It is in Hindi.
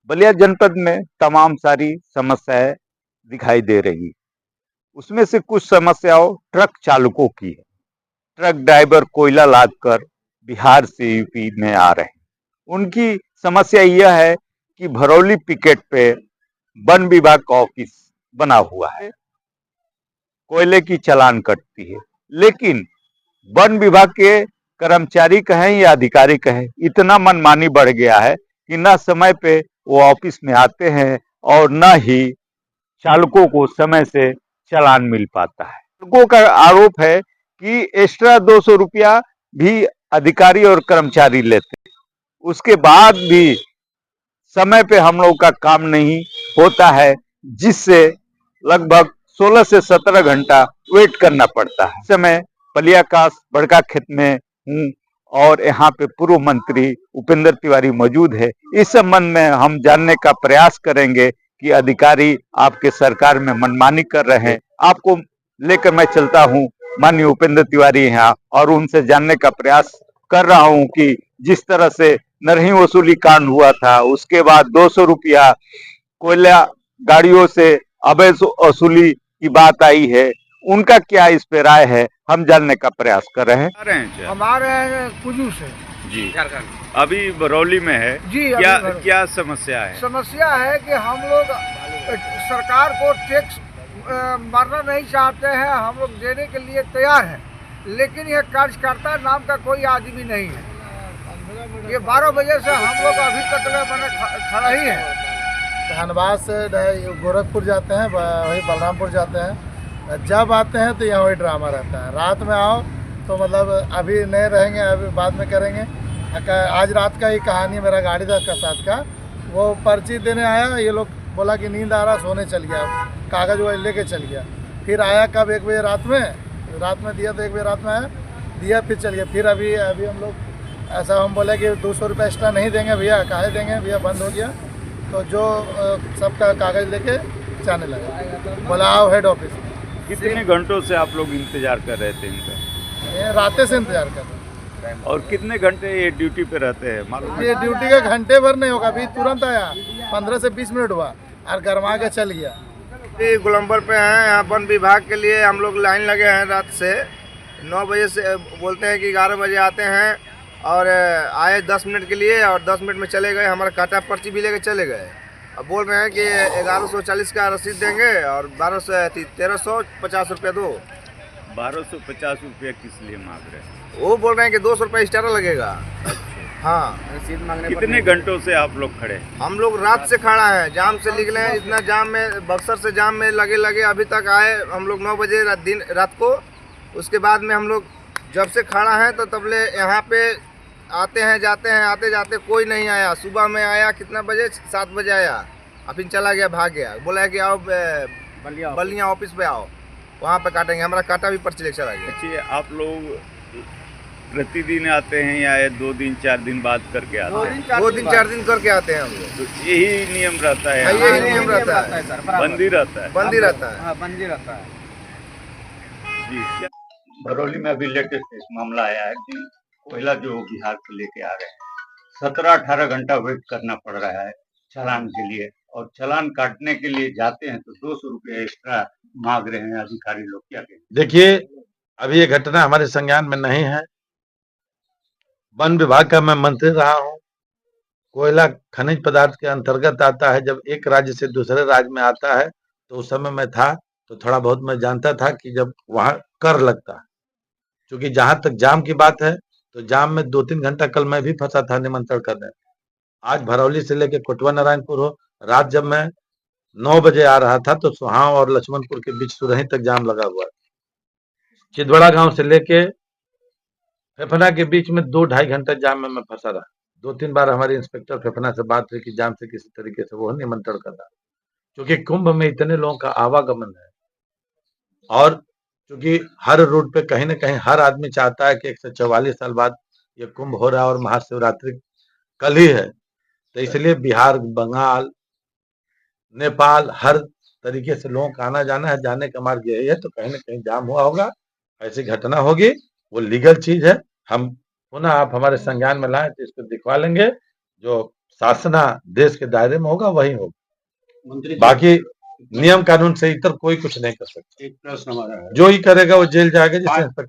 बलिया जनपद में तमाम सारी समस्याएं दिखाई दे रही। उसमें से कुछ समस्याओं ट्रक चालकों की है। ट्रक ड्राइवर कोयला लादकर बिहार से यूपी में आ रहे हैं। उनकी समस्या यह है कि भरौली पिकेट पे वन विभाग का ऑफिस बना हुआ है, कोयले की चालान कटती है, लेकिन वन विभाग के कर्मचारी कहें या अधिकारी कहें, इतना मनमानी बढ़ गया है कि न समय पे वो ऑफिस में आते हैं और न ही चालकों को समय से चालान मिल पाता है। चालकों का आरोप है कि एक्स्ट्रा 200 रुपया भी अधिकारी और कर्मचारी लेते हैं, उसके बाद भी समय पे हम लोग का काम नहीं होता है, जिससे लगभग 16 से 17 घंटा वेट करना पड़ता है। इस समय पलियाकाश बड़का खेत में हूँ और यहाँ पे पूर्व मंत्री उपेंद्र तिवारी मौजूद है। इस संबंध में हम जानने का प्रयास करेंगे कि अधिकारी आपके सरकार में मनमानी कर रहे हैं। आपको लेकर मैं चलता हूँ माननीय उपेंद्र तिवारी यहाँ, और उनसे जानने का प्रयास कर रहा हूँ कि जिस तरह से नरही वसूली कांड हुआ था, उसके बाद 200 रुपया कोयला गाड़ियों से अवैध वसूली की बात आई है, उनका क्या इस पे राय है, हम जानने का प्रयास कर रहे हैं। हमारे कुजू से जी, झारखंड अभी बरौली में है जी। क्या क्या समस्या है? समस्या है कि हम लोग सरकार को टैक्स भरना नहीं चाहते हैं, हम लोग देने के लिए तैयार हैं, लेकिन यह कार्यकर्ता नाम का कोई आदमी नहीं है। ये 12 बजे से हम लोग अभी तक मैंने खड़ा ही है। धनबाद से गोरखपुर जाते हैं, वही बलरामपुर जाते हैं। जब आते हैं तो यहाँ वही ड्रामा रहता है। रात में आओ तो मतलब अभी नहीं रहेंगे, अभी बाद में करेंगे। आज रात का ही कहानी, मेरा गाड़ी था साथ का, वो पर्ची देने आया, ये लोग बोला कि नींद आ रहा, सोने चल गया, कागज़ वो लेके चल गया। फिर आया कब 1 बजे रात में दिया तो 1 बजे रात में आया, दिया फिर चल गया। फिर अभी हम लोग ऐसा हम बोले कि 200 रुपये एक्स्ट्रा नहीं देंगे भैया, काहे देंगे भैया, बंद हो गया। तो जो सबका कागज़ लेके जाने लगा, बोला आओ हेड ऑफिस। कितने घंटों से आप लोग इंतजार कर रहे थे इनका? रातें से इंतजार कर रहे हैं। और कितने घंटे ये ड्यूटी पे रहते हैं मालूम? ये ड्यूटी का घंटे भर नहीं होगा, अभी तुरंत आया, 15 से 20 मिनट हुआ और गरमा के चल गया। गोलम्बर पे हैं, यहाँ वन विभाग के लिए हम लोग लाइन लगे हैं। रात से 9 बजे से बोलते हैं कि 11 बजे आते हैं, और आए 10 मिनट के लिए और 10 मिनट में चले गए। हमारा काटा पर्ची भी लेके चले गए। अब बोल रहे हैं कि 1140 का रसीद देंगे और 1350 रुपये दो। 1250 रुपया किस लिए मांग रहे हैं? वो बोल रहे हैं कि 200 रुपये एक्स्ट्रा लगेगा। हाँ, रसीद मांगने। कितने घंटों से आप लोग खड़े? हम लोग रात से खड़ा हैं, जाम से निकले हैं। इतना जाम में, बक्सर से जाम में लगे अभी तक आए हम लोग 9 बजे रात को। उसके बाद में हम लोग जब से खड़ा है तो तबले यहाँ पे आते हैं जाते हैं, आते जाते कोई नहीं आया। सुबह में आया, कितना बजे, 7 बजे आया, फिर चला गया, भाग गया। बोला है कि आओ बलिया ऑफिस पे आओ, वहाँ पे काटेंगे। हमारा काटा भी पर्ची लेकर चला गया। अच्छी, आप लोग प्रतिदिन आते हैं या 2 दिन 4 दिन बाद करके आते हैं? 2 दिन 4 दिन करके आते हैं हम लोग। तो यही नियम रहता है? यही नियम रहता है, बंदी रहता है? बंदी रहता है, बंदी रहता है जी। बरौली में अभी लेटेस्ट मामला आया है कि कोयला जो बिहार से लेके आ रहे हैं, 17-18 घंटा वेट करना पड़ रहा है चालान के लिए, और चालान काटने के लिए जाते हैं तो 200 रुपये एक्स्ट्रा मांग रहे हैं अधिकारी लोग। क्या कहें? देखिए, अभी ये घटना हमारे संज्ञान में नहीं है। वन विभाग का मैं मंत्री रहा हूँ। कोयला खनिज पदार्थ के अंतर्गत आता है। जब एक राज्य से दूसरे राज्य में आता है तो उस समय मैं था, तो थोड़ा बहुत मैं जानता था कि जब वहां कर लगता है, क्योंकि जहां तक जाम की बात है तो जाम में 2-3 घंटा कल मैं भी फंसा था निमंत्रण करने। आज भरौली से लेकर कोटवा नारायणपुर हो, रात जब मैं 9 बजे आ रहा था तो सुहाव और लक्ष्मणपुर के बीच सुरही तक जाम लगा हुआ है। चिदबड़ा गांव से लेके फेफना के बीच में 2-2.5 घंटा जाम में मैं फंसा रहा। 2-3 बार हमारे इंस्पेक्टर फेफना से बात हुई कि जाम से किसी तरीके से वो निमंत्रण कर रहा, क्योंकि कुंभ में इतने लोगों का आवागमन है, और क्योंकि हर रूट पे कहीं ना कहीं हर आदमी चाहता है कि 144 साल बाद ये कुंभ हो रहा है और महाशिवरात्रि कल ही है, तो इसलिए बिहार, बंगाल, नेपाल, हर तरीके से लोगों का आना जाना है। जाने का मार्ग यही है, तो कहीं ना कहीं जाम हुआ होगा, ऐसी घटना होगी, वो लीगल चीज है। हम पुनः आप हमारे संज्ञान में लाएं तो इसको दिखवा लेंगे। जो शासना देश के दायरे में होगा वही होगा। मंत्री जी, बाकी नियम कानून से इतर कोई कुछ नहीं कर सकता। एक प्रश्न हमारा है। जो ही करेगा वो जेल जाएगा, जैसे